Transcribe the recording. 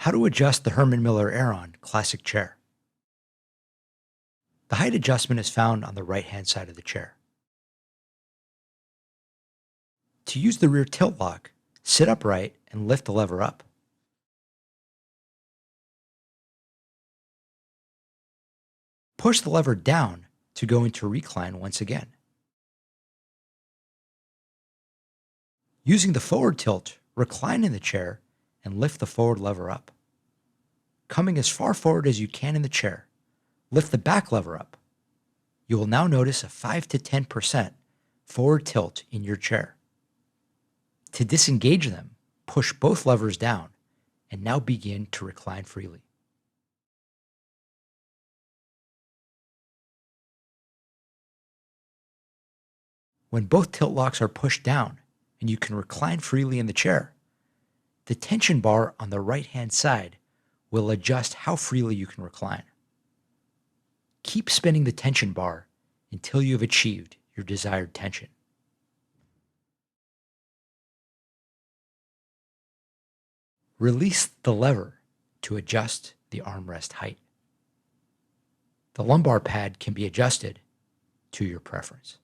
How to adjust the Herman Miller Aeron classic chair. The height adjustment is found on the right-hand side of the chair. To use the rear tilt lock, sit upright and lift the lever up. Push the lever down to go into recline once again. Using the forward tilt, recline in the chair and lift the forward lever up. Coming as far forward as you can in the chair, lift the back lever up. You will now notice a 5 to 10% forward tilt in your chair. To disengage them, push both levers down and now begin to recline freely. When both tilt locks are pushed down and you can recline freely in the chair, the tension bar on the right-hand side will adjust how freely you can recline. Keep spinning the tension bar until you have achieved your desired tension. Release the lever to adjust the armrest height. The lumbar pad can be adjusted to your preference.